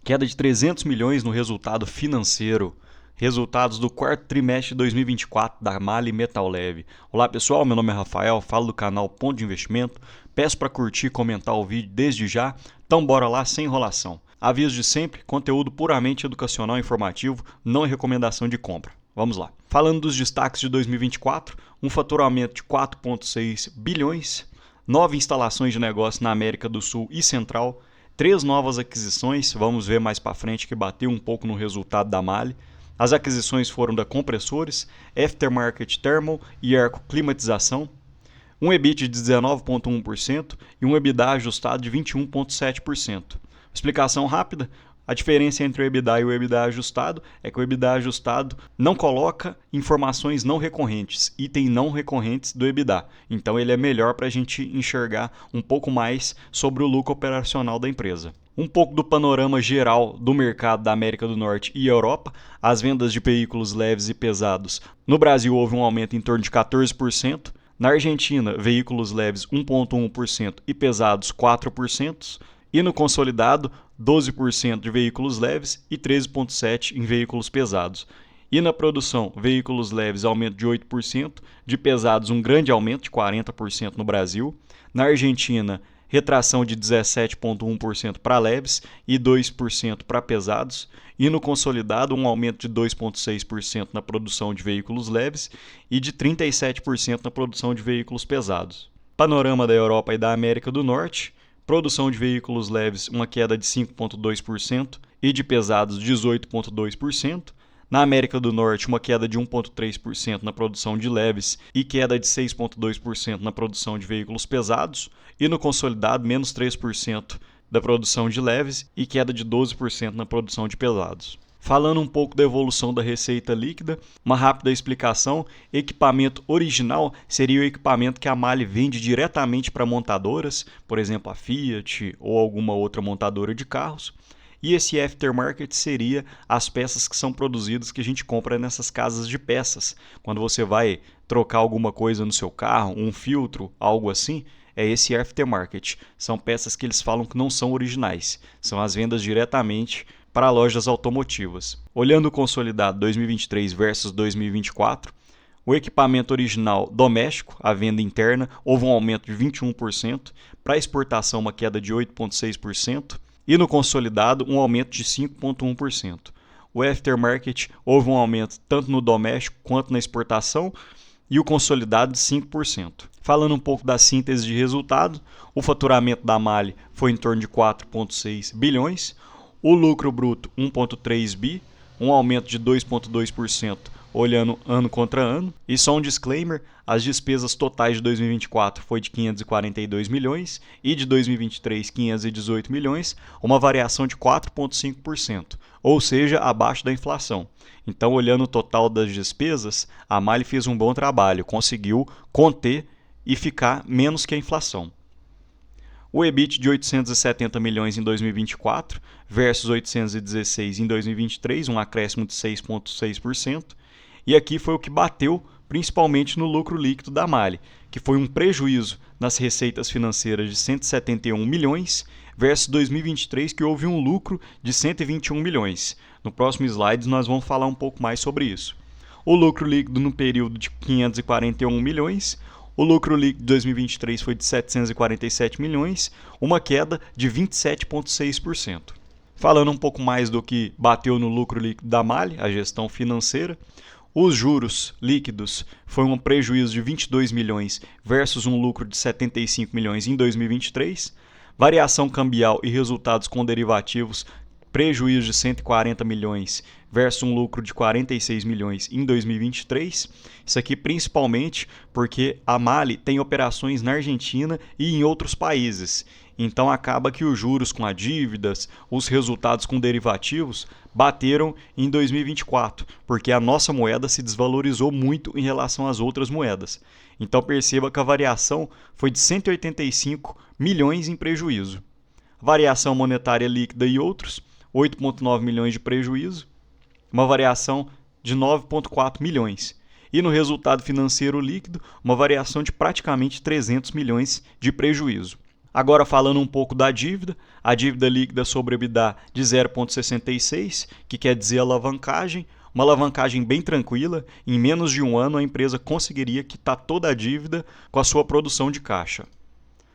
Queda de 300 milhões no resultado financeiro. Resultados do quarto trimestre de 2024 da MAHLE Metal Leve. Olá pessoal, meu nome é Rafael, falo do canal Ponto de Investimento. Peço para curtir e comentar o vídeo desde já, então bora lá sem enrolação. Aviso de sempre, conteúdo puramente educacional e informativo, não é recomendação de compra. Vamos lá. Falando dos destaques de 2024, um faturamento de 4,6 bilhões, 9 instalações de negócio na América do Sul e Central, 3 novas aquisições, vamos ver mais para frente que bateu um pouco no resultado da MAHLE. As aquisições foram da Compressores, Aftermarket Thermal e Arco Climatização, um EBIT de 19,1% e um EBITDA ajustado de 21,7%. Explicação rápida. A diferença entre o EBITDA e o EBITDA ajustado é que o EBITDA ajustado não coloca informações não recorrentes, itens não recorrentes do EBITDA. Então ele é melhor para a gente enxergar um pouco mais sobre o lucro operacional da empresa. Um pouco do panorama geral do mercado da América do Norte e Europa, as vendas de veículos leves e pesados. No Brasil houve um aumento em torno de 14%, na Argentina veículos leves 1,1% e pesados 4%, e no consolidado 12% de veículos leves e 13,7% em veículos pesados. E na produção, veículos leves aumento de 8%, de pesados um grande aumento de 40% no Brasil. Na Argentina, retração de 17,1% para leves e 2% para pesados. E no consolidado, um aumento de 2,6% na produção de veículos leves e de 37% na produção de veículos pesados. Panorama da Europa e da América do Norte. Produção de veículos leves, uma queda de 5,2% e de pesados 18,2%. Na América do Norte, uma queda de 1,3% na produção de leves e queda de 6,2% na produção de veículos pesados. E no consolidado, menos 3% da produção de leves e queda de 12% na produção de pesados. Falando um pouco da evolução da receita líquida, uma rápida explicação: equipamento original seria o equipamento que a MAHLE vende diretamente para montadoras, por exemplo a Fiat ou alguma outra montadora de carros, e esse aftermarket seria as peças que são produzidas que a gente compra nessas casas de peças. Quando você vai trocar alguma coisa no seu carro, um filtro, algo assim, é esse aftermarket. São peças que eles falam que não são originais, são as vendas diretamente para lojas automotivas. Olhando o consolidado 2023 versus 2024, o equipamento original doméstico, a venda interna, houve um aumento de 21%, para exportação uma queda de 8,6% e no consolidado um aumento de 5,1%. O aftermarket houve um aumento tanto no doméstico quanto na exportação e o consolidado de 5%. Falando um pouco da síntese de resultado, o faturamento da MAHLE foi em torno de 4,6 bilhões, o lucro bruto 1,3 bi, um aumento de 2,2% olhando ano contra ano. E só um disclaimer, as despesas totais de 2024 foi de 542 milhões e de 2023 518 milhões, uma variação de 4,5%, ou seja, abaixo da inflação. Então, olhando o total das despesas, a MAHLE fez um bom trabalho, conseguiu conter e ficar menos que a inflação. O EBIT de 870 milhões em 2024 versus 816 em 2023, um acréscimo de 6,6%. E aqui foi o que bateu principalmente no lucro líquido da MAHLE, que foi um prejuízo nas receitas financeiras de 171 milhões versus 2023, que houve um lucro de 121 milhões. No próximo slide nós vamos falar um pouco mais sobre isso. O lucro líquido no período de 541 milhões. O lucro líquido de 2023 foi de 747 milhões, uma queda de 27,6%. Falando um pouco mais do que bateu no lucro líquido da MAHLE, a gestão financeira, os juros líquidos foi um prejuízo de 22 milhões versus um lucro de 75 milhões em 2023. Variação cambial e resultados com derivativos, prejuízo de 140 milhões versus um lucro de 46 milhões em 2023. Isso aqui principalmente porque a MAHLE tem operações na Argentina e em outros países. Então acaba que os juros com as dívidas, os resultados com derivativos bateram em 2024, porque a nossa moeda se desvalorizou muito em relação às outras moedas. Então perceba que a variação foi de 185 milhões em prejuízo. Variação monetária líquida e outros, 8,9 milhões de prejuízo, uma variação de 9,4 milhões. E no resultado financeiro líquido, uma variação de praticamente 300 milhões de prejuízo. Agora falando um pouco da dívida, a dívida líquida sobre EBITDA de 0,66, que quer dizer alavancagem, uma alavancagem bem tranquila, em menos de um ano a empresa conseguiria quitar toda a dívida com a sua produção de caixa.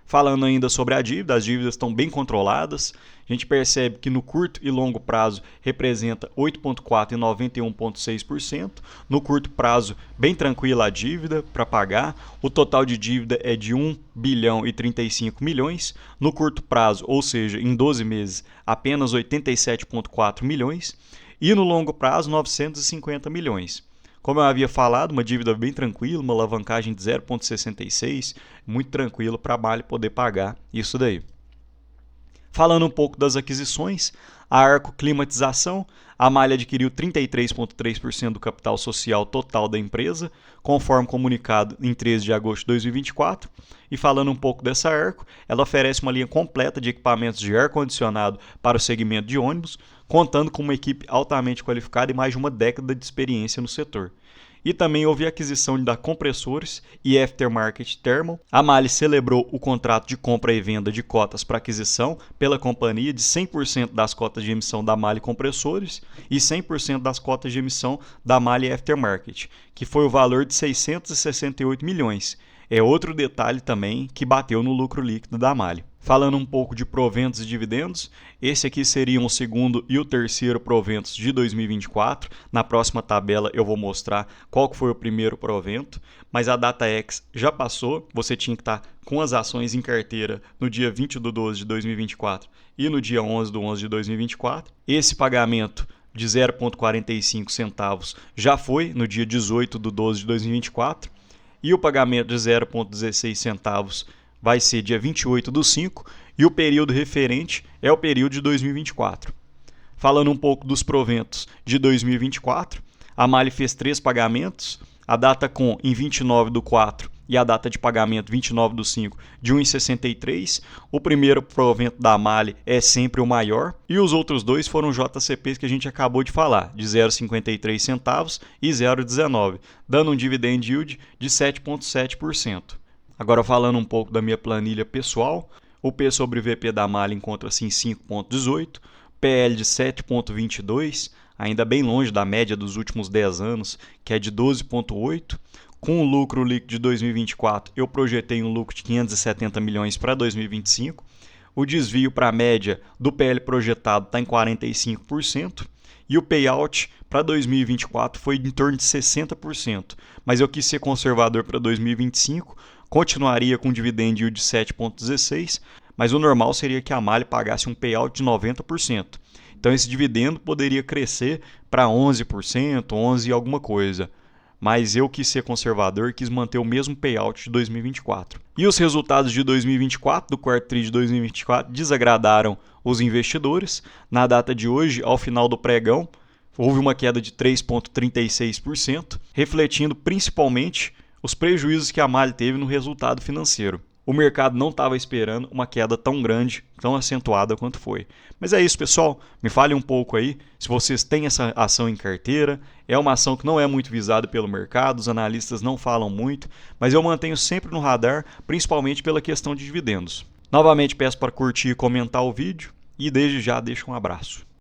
Falando ainda sobre a dívida, as dívidas estão bem controladas. A gente percebe que no curto e longo prazo representa 8,4% e 91,6%. No curto prazo, bem tranquila a dívida para pagar. O total de dívida é de 1 bilhão e 35 milhões. No curto prazo, ou seja, em 12 meses, apenas 87,4 milhões. E no longo prazo, 950 milhões. Como eu havia falado, uma dívida bem tranquila, uma alavancagem de 0,66, muito tranquilo para a Mali poder pagar isso daí. Falando um pouco das aquisições, a Arco Climatização, a Mali adquiriu 33,3% do capital social total da empresa, conforme comunicado em 13 de agosto de 2024. E falando um pouco dessa Arco, ela oferece uma linha completa de equipamentos de ar-condicionado para o segmento de ônibus, contando com uma equipe altamente qualificada e mais de uma década de experiência no setor. E também houve a aquisição da Compressores e Aftermarket Thermal. A Mali celebrou o contrato de compra e venda de cotas para aquisição pela companhia de 100% das cotas de emissão da Mali Compressores e 100% das cotas de emissão da Mali Aftermarket, que foi o valor de 668 milhões. É outro detalhe também que bateu no lucro líquido da Mali. Falando um pouco de proventos e dividendos, esse aqui seriam o segundo e o terceiro proventos de 2024. Na próxima tabela eu vou mostrar qual que foi o primeiro provento, mas a data X já passou, você tinha que estar com as ações em carteira no dia 20 de 12 de 2024 e no dia 11 de 11 de 2024. Esse pagamento de 0,45 centavos já foi no dia 18 de 12 de 2024 e o pagamento de 0,16 centavos vai ser dia 28/5 e o período referente é o período de 2024. Falando um pouco dos proventos de 2024, a Mali fez 3 pagamentos, a data com em 29/4 e a data de pagamento 29/5 de 1,63. O primeiro provento da Mali é sempre o maior e os outros dois foram JCPs que a gente acabou de falar, de 0,53 centavos e 0,19, dando um dividend yield de 7,7%. Agora falando um pouco da minha planilha pessoal, o P sobre VP da Mali encontra-se em 5,18, PL de 7,22, ainda bem longe da média dos últimos 10 anos, que é de 12,8. Com o lucro líquido de 2024, eu projetei um lucro de 570 milhões para 2025. O desvio para a média do PL projetado está em 45%. E o payout para 2024 foi em torno de 60%. Mas eu quis ser conservador para 2025, continuaria com dividend yield de 7,16%, mas o normal seria que a Mali pagasse um payout de 90%. Então esse dividendo poderia crescer para 11%, 11% e alguma coisa. Mas eu quis ser conservador e quis manter o mesmo payout de 2024. E os resultados de 2024, do quarto tri de 2024, desagradaram os investidores. Na data de hoje, ao final do pregão, houve uma queda de 3,36%, refletindo principalmente os prejuízos que a Mali teve no resultado financeiro. O mercado não estava esperando uma queda tão grande, tão acentuada quanto foi. Mas é isso, pessoal. Me fale um pouco aí se vocês têm essa ação em carteira. É uma ação que não é muito visada pelo mercado, os analistas não falam muito, mas eu mantenho sempre no radar, principalmente pela questão de dividendos. Novamente peço para curtir e comentar o vídeo e desde já deixo um abraço.